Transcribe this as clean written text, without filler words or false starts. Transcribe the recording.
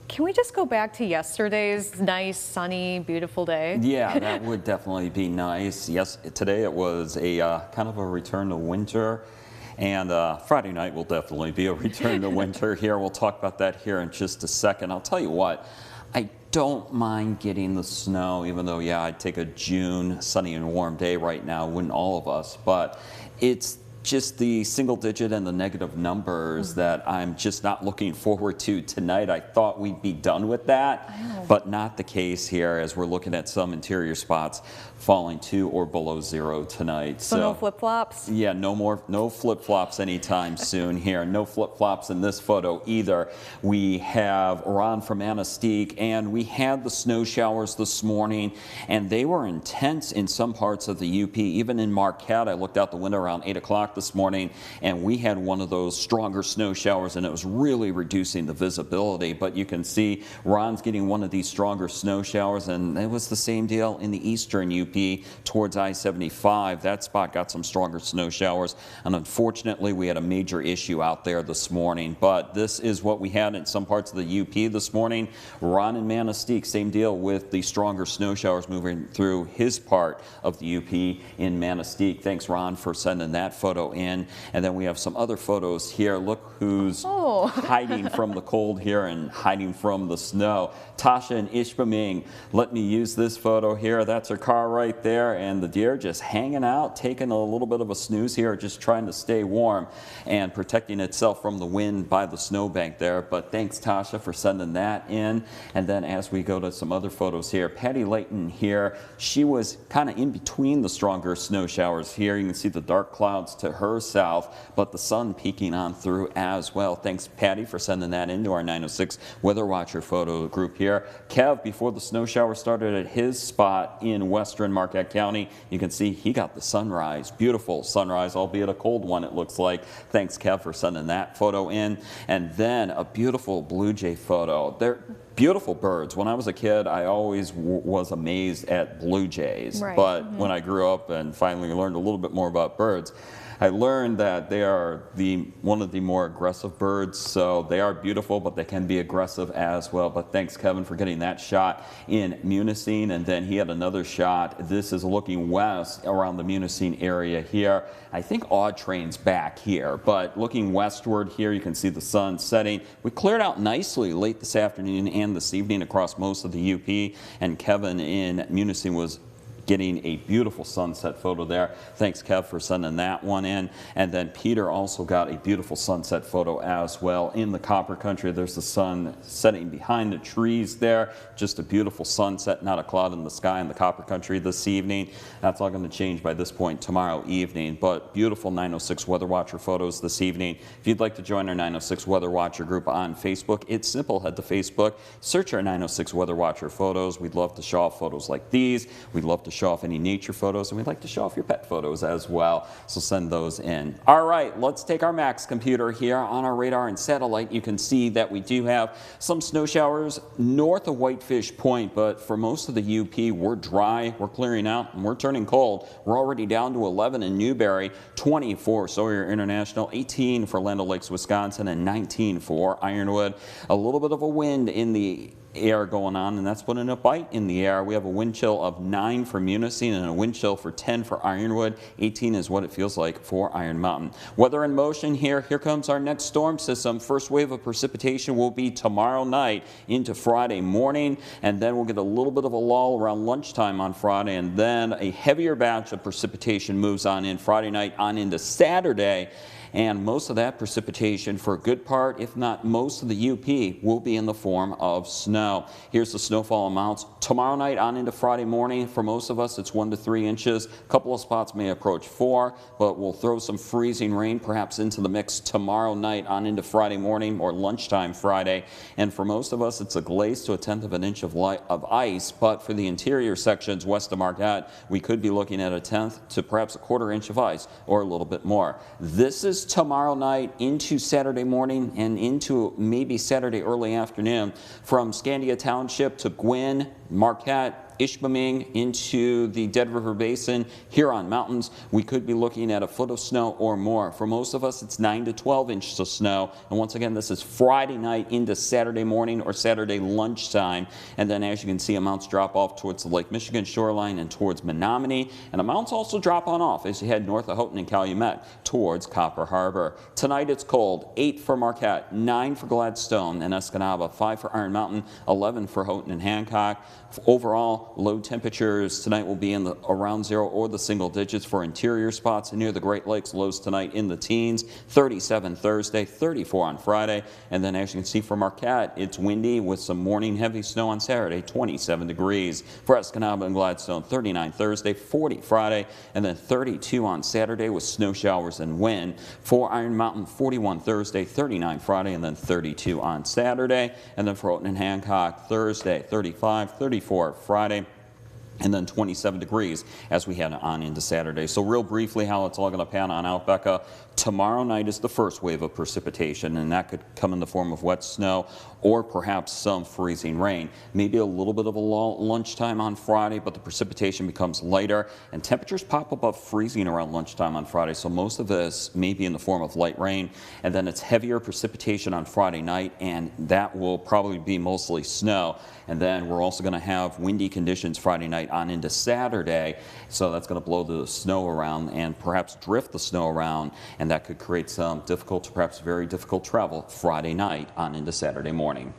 Can we just go back to yesterday's nice, sunny, beautiful day? Yeah, that would definitely be nice. Yes, today it was a kind of a return to winter. And Friday night will definitely be a return to winter here. We'll talk about that here in just a second. I'll tell you what, I don't mind getting the snow, even though, yeah, I'd take a June sunny and warm day right now, wouldn't all of us? But it's just the single digit and the negative numbers that I'm just not looking forward to tonight. I thought we'd be done with that, but not the case here as we're looking at some interior spots falling to or below zero tonight. So no flip-flops? Yeah, no flip-flops anytime soon here. No flip-flops in this photo either. We have Ron from Anastique, and we had the snow showers this morning, and they were intense in some parts of the UP. Even in Marquette, I looked out the window around 8 o'clock this morning, and we had one of those stronger snow showers, and it was really reducing the visibility. But you can see Ron's getting one of these stronger snow showers, and it was the same deal in the eastern UP towards I-75. That spot got some stronger snow showers, and unfortunately we had a major issue out there this morning. But this is what we had in some parts of the UP this morning. Ron in Manistee, same deal with the stronger snow showers moving through his part of the UP in Manistee. Thanks, Ron, for sending that photo in. And then we have some other photos here. Look who's hiding from the cold here and hiding from the snow. Tasha and Ishpeming, let me use this photo here. That's her car right there, and the deer just hanging out, taking a little bit of a snooze here, just trying to stay warm and protecting itself from the wind by the snowbank there. But thanks, Tasha, for sending that in. And then as we go to some other photos here, Patty Layton here, she was kind of in between the stronger snow showers here. You can see the dark clouds to her south, but the sun peeking on through as well. Thanks, Patty, for sending that into our 906 Weather Watcher photo group here. Kev, before the snow shower started at his spot in western Marquette County, you can see he got the sunrise. Beautiful sunrise, albeit a cold one, it looks like. Thanks, Kev, for sending that photo in. And then a beautiful blue jay photo. They're beautiful birds. When I was a kid, I always was amazed at blue jays. Right. But when I grew up and finally learned a little bit more about birds, I learned that they are one of the more aggressive birds, so they are beautiful, but they can be aggressive as well. But thanks, Kevin, for getting that shot in Munising, and then he had another shot. This is looking west around the Munising area here. I think Audrain's back here, but looking westward here, you can see the sun setting. We cleared out nicely late this afternoon and this evening across most of the UP, and Kevin in Munising was getting a beautiful sunset photo there. Thanks, Kev, for sending that one in. And then Peter also got a beautiful sunset photo as well in the Copper Country. There's the sun setting behind the trees there. Just a beautiful sunset, not a cloud in the sky in the Copper Country this evening. That's all going to change by this point tomorrow evening, but beautiful 906 Weather Watcher photos this evening. If you'd like to join our 906 Weather Watcher group on Facebook, it's simple. Head to Facebook, search our 906 Weather Watcher photos. We'd love to show off photos like these. We'd love to show off any nature photos, and we'd like to show off your pet photos as well, so send those in. All right, let's take our Max computer here on our radar and satellite. You can see that we do have some snow showers north of Whitefish Point, but for most of the UP, we're dry, we're clearing out, and we're turning cold. We're already down to 11 in Newberry, 20 for Sawyer International, 18 for Land O'Lakes, Wisconsin, and 19 for Ironwood. A little bit of a wind in the air going on, and that's putting a bite in the air. We have a wind chill of 9 for Munising and a wind chill for 10 for Ironwood. 18 is what it feels like for Iron Mountain. Weather in motion here. Here comes our next storm system. First wave of precipitation will be tomorrow night into Friday morning, and then we'll get a little bit of a lull around lunchtime on Friday, and then a heavier batch of precipitation moves on in Friday night on into Saturday. And most of that precipitation for a good part, if not most of the UP, will be in the form of snow. Here's the snowfall amounts. Tomorrow night on into Friday morning, for most of us, it's 1 to 3 inches. A couple of spots may approach 4, but we'll throw some freezing rain perhaps into the mix tomorrow night on into Friday morning or lunchtime Friday. And for most of us, it's a glaze to 1/10 of an inch of ice. But for the interior sections west of Marquette, we could be looking at 1/10 to perhaps 1/4 inch of ice or a little bit more. This is tomorrow night into Saturday morning and into maybe Saturday early afternoon from Scandia Township to Gwinn, Marquette, Ishpeming into the Dead River Basin, Huron Mountains, we could be looking at a foot of snow or more. For most of us, it's 9 to 12 inches of snow. And once again, this is Friday night into Saturday morning or Saturday lunchtime. And then as you can see, amounts drop off towards the Lake Michigan shoreline and towards Menominee. And amounts also drop on off as you head north of Houghton and Calumet towards Copper Harbor. Tonight it's cold, 8 for Marquette, 9 for Gladstone and Escanaba, 5 for Iron Mountain, 11 for Houghton and Hancock. Overall, low temperatures tonight will be in the around 0 or the single digits for interior spots near the Great Lakes. Lows tonight in the teens, 37 Thursday, 34 on Friday. And then as you can see for Marquette, it's windy with some morning heavy snow on Saturday, 27 degrees. For Escanaba and Gladstone, 39 Thursday, 40 Friday, and then 32 on Saturday with snow showers and wind. For Iron Mountain, 41 Thursday, 39 Friday, and then 32 on Saturday. And then for Houghton and Hancock, Thursday, 35, 34 Friday, and then 27 degrees as we head on into Saturday. So real briefly how it's all going to pan on out, Becca. Tomorrow night is the first wave of precipitation, and that could come in the form of wet snow or perhaps some freezing rain. Maybe a little bit of a lull lunchtime on Friday, but the precipitation becomes lighter, and temperatures pop above freezing around lunchtime on Friday. So most of this may be in the form of light rain, and then it's heavier precipitation on Friday night, and that will probably be mostly snow. And then we're also going to have windy conditions Friday night on into Saturday, so that's going to blow the snow around and perhaps drift the snow around, and that could create some difficult to perhaps very difficult travel Friday night on into Saturday morning.